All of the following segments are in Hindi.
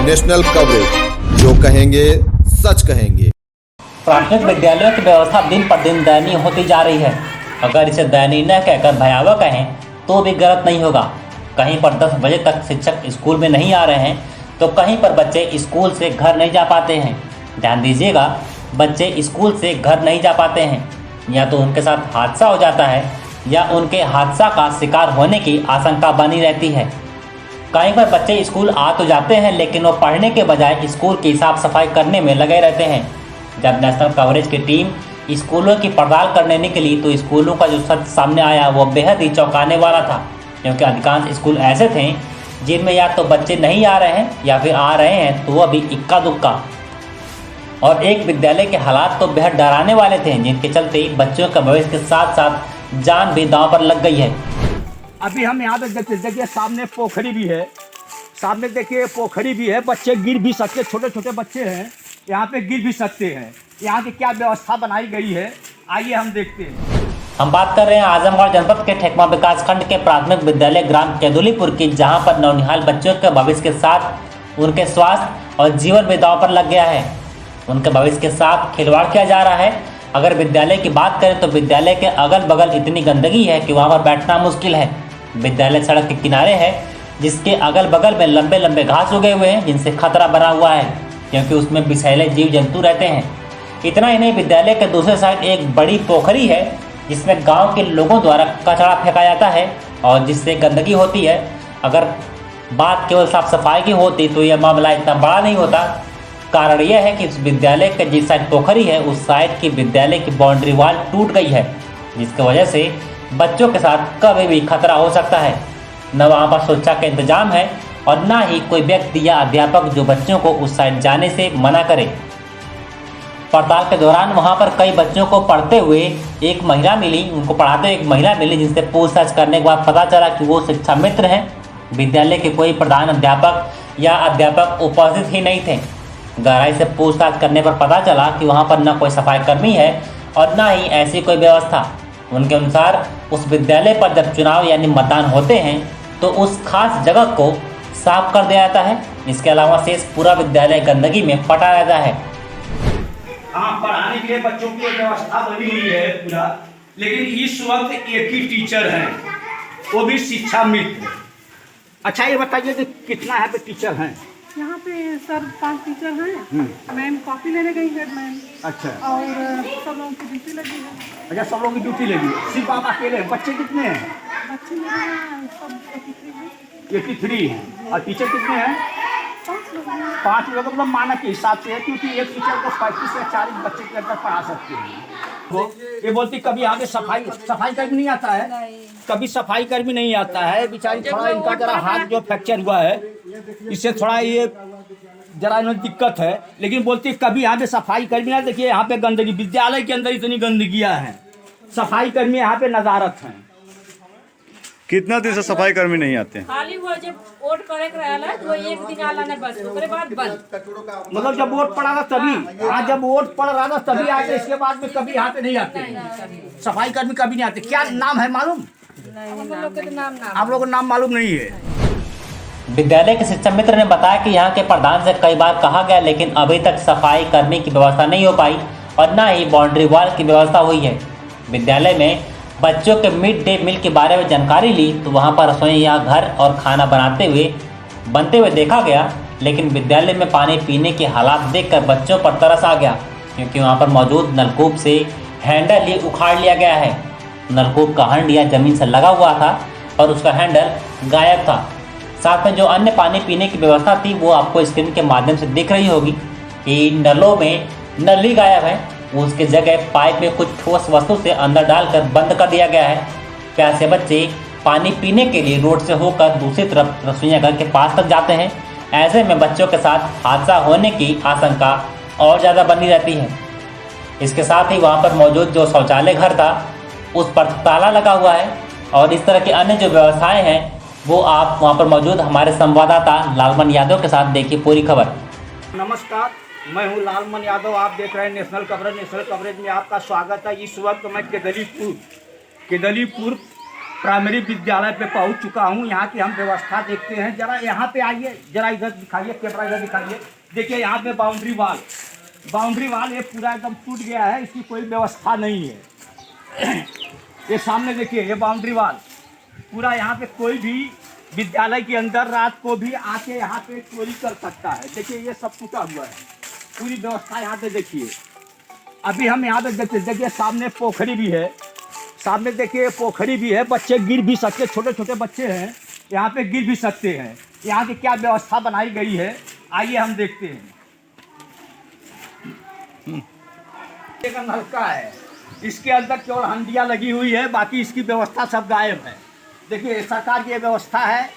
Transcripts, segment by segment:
नेशनल कवरेज, जो कहेंगे सच कहेंगे। प्राथमिक विद्यालयों की व्यवस्था दिन पर दिन दयनीय होती जा रही है। अगर इसे दयनीय न कहकर भयावह कहें तो भी गलत नहीं होगा। कहीं पर 10 बजे तक शिक्षक स्कूल में नहीं आ रहे हैं तो कहीं पर बच्चे स्कूल से घर नहीं जा पाते हैं। ध्यान दीजिएगा, बच्चे स्कूल से घर नहीं जा पाते हैं, या तो उनके साथ हादसा हो जाता है या उनके हादसा का शिकार होने की आशंका बनी रहती है। कहीं पर बच्चे स्कूल आ तो जाते हैं लेकिन वो पढ़ने के बजाय स्कूल की साफ सफाई करने में लगे रहते हैं। जब नेशनल कवरेज की टीम स्कूलों की पड़ताल करने निकली तो स्कूलों का जो सच सामने आया वो बेहद ही चौंकाने वाला था, क्योंकि अधिकांश स्कूल ऐसे थे जिनमें या तो बच्चे नहीं आ रहे हैं या फिर आ रहे हैं तो वो भी इक्का दुक्का। और एक विद्यालय के हालात तो बेहद डराने वाले थे, जिनके चलते बच्चों का भविष्य के साथ साथ जान भी दांव पर लग गई है। अभी हम यहाँ पे देखिए सामने पोखरी भी है, सामने देखिए पोखरी भी है, बच्चे गिर भी सकते, छोटे छोटे बच्चे हैं यहाँ पे गिर भी सकते हैं। यहाँ की क्या व्यवस्था बनाई गई है, आइए हम देखते हैं। हम बात कर रहे हैं आजमगढ़ जनपद के ठेकमा विकास खंड के प्राथमिक विद्यालय ग्राम केदुलीपुर की, जहाँ पर नौनिहाल बच्चों के भविष्य के साथ उनके स्वास्थ्य और जीवन भी दांव पर लग गया है। उनके भविष्य के साथ खिलवाड़ किया जा रहा है। अगर विद्यालय की बात करें तो विद्यालय के अगल बगल इतनी गंदगी है कि वहाँ पर बैठना मुश्किल है। विद्यालय सड़क के किनारे है, जिसके अगल बगल में लंबे लंबे घास उगे हुए हैं, जिनसे खतरा बना हुआ है, क्योंकि उसमें विषैले जीव जंतु रहते हैं। इतना ही नहीं, विद्यालय के दूसरे साइड एक बड़ी पोखरी है जिसमें गांव के लोगों द्वारा कचरा फेंका जाता है और जिससे गंदगी होती है। अगर बात केवल साफ सफाई की होती तो यह मामला इतना बड़ा नहीं होता। कारण यह है कि उस विद्यालय के जिस साइड पोखरी है उस साइड की विद्यालय की बाउंड्री वॉल टूट गई है, जिसकी वजह से बच्चों के साथ कभी भी खतरा हो सकता है। न वहाँ पर सुरक्षा का इंतजाम है और न ही कोई व्यक्ति या अध्यापक जो बच्चों को उस साइड जाने से मना करे। पड़ताल के दौरान वहाँ पर कई बच्चों को पढ़ते हुए एक महिला मिली, उनको पढ़ाते हुए एक महिला मिली, जिनसे पूछताछ करने के बाद पता चला कि वो शिक्षा मित्र हैं। विद्यालय के कोई प्रधान अध्यापक या अध्यापक उपस्थित ही नहीं थे। गहराई से पूछताछ करने पर पता चला कि वहाँ पर न कोई सफाई कर्मी है और न ही ऐसी कोई व्यवस्था। उनके अनुसार उस विद्यालय पर जब चुनाव यानी मतदान होते हैं तो उस खास जगह को साफ कर दिया जाता है। इसके अलावा शेष पूरा विद्यालय गंदगी में पटा रहता है। हाँ, पढ़ाने के लिए बच्चों की व्यवस्था बनी हुई है पूरा, लेकिन इस वक्त एक ही टीचर हैं, वो भी शिक्षा मित्र। अच्छा ये बताइए कि कितना यहाँ पे टीचर हैं? यहाँ पे सर 5 टीचर हैं, मैम कॉपी लेने गई हेड मैम। अच्छा। और सब लोगों की ड्यूटी लगी है। अच्छा, सब लोगों की ड्यूटी लगी, सिर्फ आप अकेले? बच्चे कितने हैं? बच्चे मेरे यहाँ सब 83 हैं। और टीचर कितने हैं? 5 लोग हैं। 5 लोग, मतलब मानक के हिसाब से है, क्योंकि एक टीचर को 35 से 40 बच्चे के अंदर पढ़ा सकते हैं। वो ये बोलती कभी यहाँ पे सफाई कर्मी नहीं आता है, कभी सफाई कर्मी नहीं आता है। बेचारी थोड़ा इनका जरा हाथ जो फ्रैक्चर हुआ है, इससे थोड़ा ये जरा इन्हें दिक्कत है, लेकिन बोलती कभी यहाँ पे सफाई कर्मी ना। देखिए यहाँ पे गंदगी, विद्यालय के अंदर इतनी गंदगियाँ हैं, सफाई कर्मी यहाँ पे नजारत हैं। कितना दिन से सफाई कर्मी नहीं आते हैं? खाली वो जब वोट करे तो वो एक दिन आला ने बस, उसके बाद बंद। मतलब जब वोट पड़ा था तभी? हाँ, जब वोट पड़ रहा था तभी आते, इसके बाद में कभी यहाँ पे नहीं आते। सफाई कर्मी कभी नहीं आते। क्या नाम है मालूम? आप लोगों को नाम मालूम नहीं है? विद्यालय के शिक्षा मित्र ने बताया कि यहाँ के प्रधान से कई बार कहा गया, लेकिन अभी तक सफाई कर्मी की व्यवस्था नहीं हो पाई और न ही बाउंड्री वॉल की व्यवस्था हुई है। विद्यालय में बच्चों के मिड डे मील के बारे में जानकारी ली तो वहाँ पर रसोइया घर और खाना बनते हुए देखा गया, लेकिन विद्यालय में पानी पीने के हालात देखकर बच्चों पर तरस आ गया, क्योंकि वहाँ पर मौजूद नलकूप से हैंडल ही उखाड़ लिया गया है। नलकूप का हंडिया जमीन से लगा हुआ था और उसका हैंडल गायब था। साथ में जो अन्य पानी पीने की व्यवस्था थी वो आपको स्क्रीन के माध्यम से दिख रही होगी कि नलों में नल ही गायब है, उसके जगह पाइप में कुछ ठोस वस्तु से अंदर डालकर बंद कर दिया गया है। प्यासे बच्चे पानी पीने के लिए रोड से होकर दूसरी तरफ रसोइया घर के पास तक जाते हैं। ऐसे में बच्चों के साथ हादसा होने की आशंका और ज़्यादा बनी रहती है। इसके साथ ही वहाँ पर मौजूद जो शौचालय घर था उस पर ताला लगा हुआ है और इस तरह की अन्य जो व्यवस्थाएं हैं वो आप वहाँ पर मौजूद हमारे संवाददाता लालमन यादव के साथ देखिए पूरी खबर। नमस्कार, मैं हूँ लालमन यादव, आप देख रहे हैं नेशनल कवरेज। नेशनल कवरेज में आपका स्वागत है। इस वक्त मैं केदलीपुर प्राइमरी विद्यालय पे पहुंच चुका हूं। यहाँ की हम व्यवस्था देखते हैं। जरा यहाँ पे आइए, जरा इधर दिखाइए, कैमरा इधर दिखाइए। देखिए यहाँ पे बाउंड्री वाल ये पूरा एकदम टूट गया है, इसकी कोई व्यवस्था नहीं है। ये सामने देखिए, ये बाउंड्री वाल पूरा, यहाँ पे कोई भी विद्यालय के अंदर रात को भी आके यहाँ पे चोरी कर सकता है। देखिए ये सब टूटा हुआ है, पूरी व्यवस्था यहाँ पे देखिए। अभी हम यहाँ पे देखिए सामने पोखरी भी है, सामने देखिए पोखरी भी है, बच्चे गिर भी सकते, छोटे छोटे बच्चे हैं यहाँ पे, गिर भी सकते हैं। यहाँ की क्या व्यवस्था बनाई गई है, आइए हम देखते हैं। एक नलका है, इसके अंदर केवल हंडिया लगी हुई है, बाकी इसकी व्यवस्था सब गायब है। देखिए सरकार की व्यवस्था है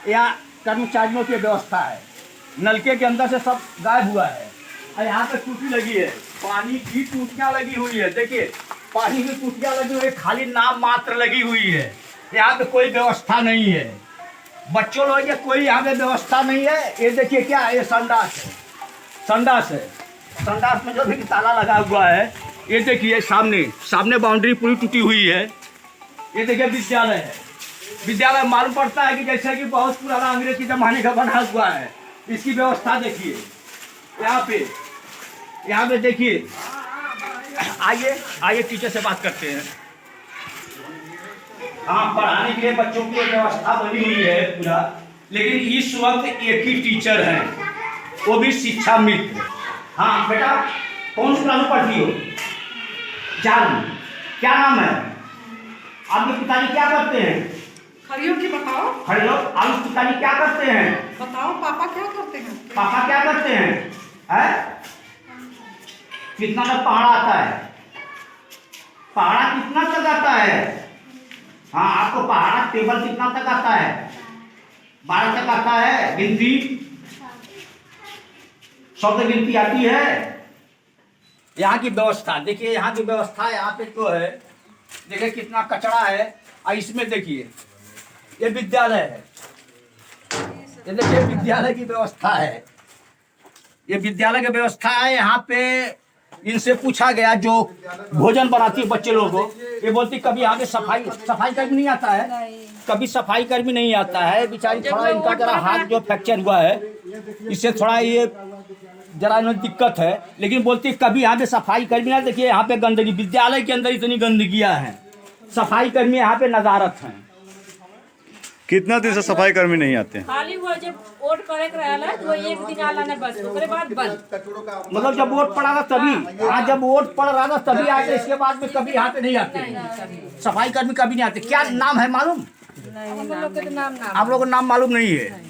या कर्मचारियों की व्यवस्था है, नलके के अंदर से सब गायब हुआ है। और यहाँ पे टूटी लगी है, पानी की टूटियाँ लगी हुई है। देखिए पानी की टूटियाँ लगी हुई है, खाली नाम मात्र लगी हुई है। यहाँ पे कोई व्यवस्था नहीं है, बच्चों लोग के कोई यहाँ पे व्यवस्था नहीं है। ये देखिए क्या है, ये संडास है, संडास में जो भी ताला लगा हुआ है। ये देखिए सामने बाउंड्री पूरी टूटी हुई है। ये देखिए विद्यालय है, विद्यालय मालूम पड़ता है कि जैसे कि बहुत पुराना अंग्रेज के जमाने का बना हुआ है। इसकी व्यवस्था देखिए यहाँ पे देखिए। आइए टीचर से बात करते हैं। हाँ, पढ़ाने के लिए बच्चों की व्यवस्था बनी हुई है पूरा, लेकिन इस वक्त एक ही टीचर है, वो भी शिक्षा मित्र। हाँ बेटा, कौन सी क्लास में पढ़ती हो? 4। क्या नाम है आपके पिताजी? क्या करते हैं? खड़ियों की बताओ। खड़ियों, आपके पिताजी क्या करते हैं? बताओ पापा क्या करते हैं? पापा क्या करते हैं? कितना तक पहाड़ा आता है? पहाड़ा कितना तक आता है? हाँ, आपको पहाड़ा टेबल कितना तक आता है? 12 तक आता है। गिनती, शब्द गिनती आती है। यहाँ की व्यवस्था देखिए, यहाँ की व्यवस्था यहाँ पे तो है। देखिए कितना कचरा है। और इसमें देखिए ये विद्यालय है, ये देखिए विद्यालय की व्यवस्था है, ये विद्यालय की व्यवस्था है। यहाँ पे इनसे पूछा गया जो भोजन बनाती है बच्चे लोगों को, ये बोलती कभी यहाँ पे सफाई कर्मी नहीं आता है, कभी सफाई कर्मी नहीं आता है। बेचारी थोड़ा इनका जरा हाथ जो फ्रैक्चर हुआ है, इससे थोड़ा ये जरा इन्हें दिक्कत है, लेकिन बोलती कभी यहाँ पे सफाई कर्मी ना। देखिए यहाँ पे गंदगी, विद्यालय के अंदर इतनी गंदगियाँ हैं, सफाई कर्मी यहाँ पे नजारत हैं। कितना दिन से सफाई कर्मी नहीं आते हैं? खाली वो जब वोट करे रहेला वो एक दिन आला ना बस, ओकरे बाद बंद। मतलब जब वोट पड़ा था तभी, हाँ जब वोट पड़ रहा था तभी आते, इसके बाद में कभी यहाँ पे नहीं आते। सफाई कर्मी कभी नहीं आते। क्या नाम है मालूम? हम लोग के तो नाम आप लोगों को नाम मालूम नहीं है?